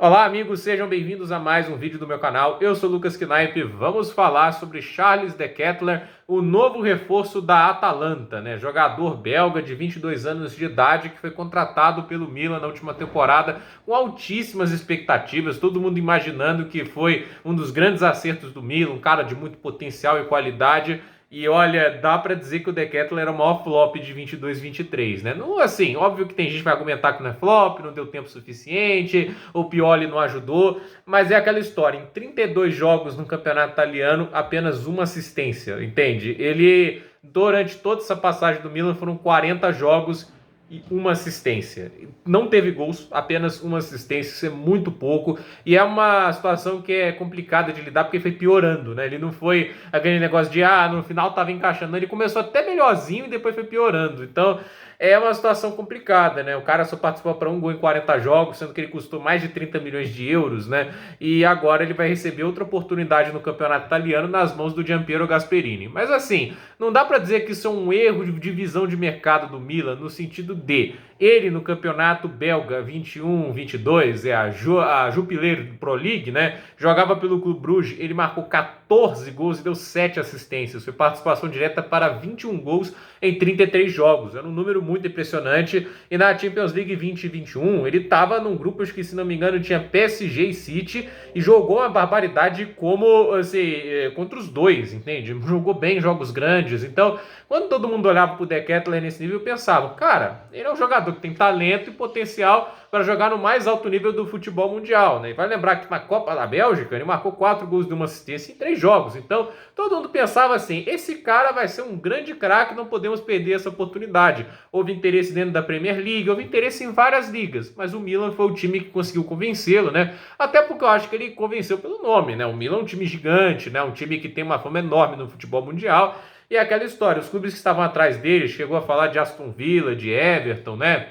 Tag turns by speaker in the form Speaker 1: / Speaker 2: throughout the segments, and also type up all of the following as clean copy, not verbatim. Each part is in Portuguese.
Speaker 1: Olá amigos, sejam bem-vindos a mais um vídeo do meu canal. Eu sou Lucas Knaip. Vamos falar sobre Charles De Ketelaere, o novo reforço da Atalanta, né? Jogador belga de 22 anos de idade que foi contratado pelo Milan na última temporada com altíssimas expectativas, todo mundo imaginando que foi um dos grandes acertos do Milan, um cara de muito potencial e qualidade. E olha, dá pra dizer que o De Ketelaere era o maior flop de 22-23, né? Não, assim, óbvio que tem gente que vai argumentar que não é flop, não deu tempo suficiente, o Pioli não ajudou, mas é aquela história, em 32 jogos no campeonato italiano, apenas uma assistência, entende? Ele, durante toda essa passagem do Milan, foram 40 jogos e uma assistência. Não teve gols, apenas uma assistência, isso é muito pouco. E é uma situação que é complicada de lidar porque foi piorando, né? Ele não foi aquele negócio de, no final tava encaixando. Ele começou até melhorzinho e depois foi piorando. Então é uma situação complicada, né? O cara só participou para um gol em 40 jogos, sendo que ele custou mais de 30 milhões de euros, né? E agora ele vai receber outra oportunidade no campeonato italiano nas mãos do Gianpiero Gasperini. Mas assim, não dá para dizer que isso é um erro de visão de mercado do Milan, no sentido de ele no campeonato belga 21-22, a Jupiler Pro League, né? Jogava pelo Clube Bruges, ele marcou 14 gols e deu 7 assistências. Foi participação direta para 21 gols em 33 jogos. Era um número muito impressionante. E na Champions League 2021, ele estava num grupo, acho que se não me engano, tinha PSG e City, e jogou uma barbaridade como, assim, contra os dois, entende? Jogou bem jogos grandes. Então, quando todo mundo olhava pro De Ketelaere nesse nível, eu pensava, cara, ele é um jogador que tem talento e potencial para jogar no mais alto nível do futebol mundial, né? E vai lembrar que na Copa da Bélgica ele marcou 4 gols de uma assistência em 3 jogos. Então, todo mundo pensava assim, esse cara vai ser um grande craque, não podemos perder essa oportunidade. Houve interesse dentro da Premier League, houve interesse em várias ligas, mas o Milan foi o time que conseguiu convencê-lo, né? Até porque eu acho que ele convenceu pelo nome, né? O Milan é um time gigante, né? Um time que tem uma fama enorme no futebol mundial. E é aquela história, os clubes que estavam atrás dele, chegou a falar de Aston Villa, de Everton, né?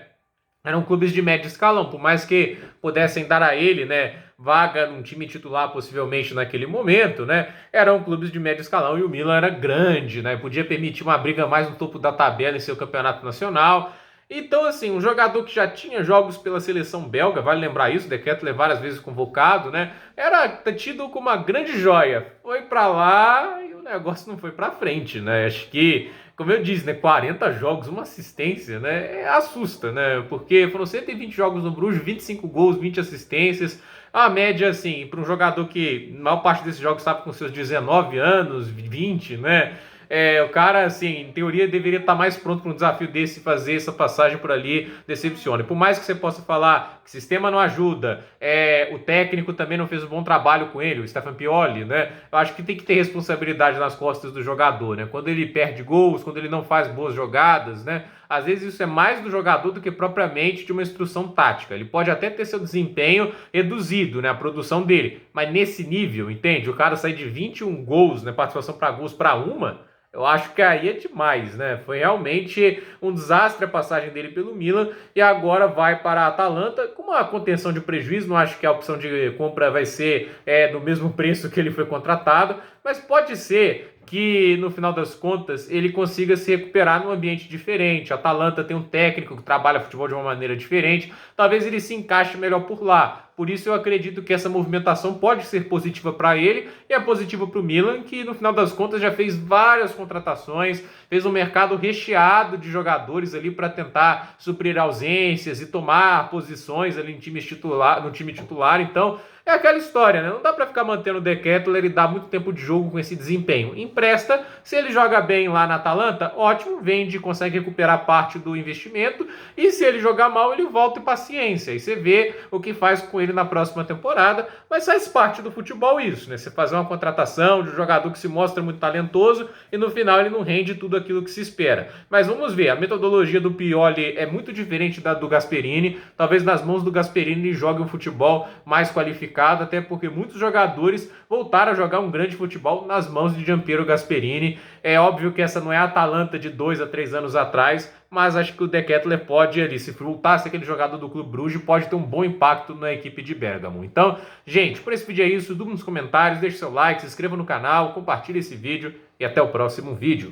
Speaker 1: Eram clubes de médio escalão, por mais que pudessem dar a ele, né, vaga num time titular possivelmente naquele momento, né? Eram clubes de médio escalão e o Milan era grande, né? Podia permitir uma briga mais no topo da tabela em seu campeonato nacional. Então, assim, um jogador que já tinha jogos pela seleção belga, vale lembrar isso, De Ketelaere várias vezes convocado, né? Era tido como uma grande joia. Foi para lá e o negócio não foi para frente, né? Acho que, como eu disse, né, 40 jogos, uma assistência, né? Assusta, né? Porque foram 120 jogos no Bruges, 25 gols, 20 assistências. A média, assim, para um jogador que, na maior parte desses jogos, estava com seus 19 anos, 20, né? O cara, assim, em teoria deveria estar mais pronto para um desafio desse, fazer essa passagem por ali, decepciona. Por mais que você possa falar que o sistema não ajuda, o técnico também não fez um bom trabalho com ele, o Stefan Pioli, né? Eu acho que tem que ter responsabilidade nas costas do jogador, né? Quando ele perde gols, quando ele não faz boas jogadas, né? Às vezes isso é mais do jogador do que propriamente de uma instrução tática. Ele pode até ter seu desempenho reduzido, né? A produção dele, mas nesse nível, entende? O cara sair de 21 gols, né? Participação para gols para uma. Eu acho que aí é demais, né? Foi realmente um desastre a passagem dele pelo Milan e agora vai para a Atalanta com uma contenção de prejuízo. Não acho que a opção de compra vai ser do mesmo preço que ele foi contratado, mas pode ser que no final das contas ele consiga se recuperar num ambiente diferente. A Atalanta tem um técnico que trabalha futebol de uma maneira diferente, talvez ele se encaixe melhor por lá. Por isso eu acredito que essa movimentação pode ser positiva para ele e é positiva para o Milan, que no final das contas já fez várias contratações, fez um mercado recheado de jogadores ali para tentar suprir ausências e tomar posições ali no time titular. Então é aquela história, né? Não dá para ficar mantendo o De Ketelaere e dar muito tempo de jogo com esse desempenho. Empresta, se ele joga bem lá na Atalanta, ótimo, vende, consegue recuperar parte do investimento, e se ele jogar mal, ele volta e paciência. Aí você vê o que faz com ele na próxima temporada, mas faz parte do futebol isso, né? Você fazer uma contratação de um jogador que se mostra muito talentoso e no final ele não rende tudo aquilo que se espera. Mas vamos ver, a metodologia do Pioli é muito diferente da do Gasperini. Talvez nas mãos do Gasperini ele jogue um futebol mais qualificado, até porque muitos jogadores voltaram a jogar um grande futebol nas mãos de Gianpiero Gasperini. É óbvio que essa não é a Atalanta de 2 a 3 anos atrás, mas acho que o De Ketelaere pode ali, se voltasse aquele jogador do Clube Bruges, pode ter um bom impacto na equipe de Bergamo. Então, gente, por esse vídeo é isso, dúvida nos comentários, deixe seu like, se inscreva no canal, compartilhe esse vídeo e até o próximo vídeo.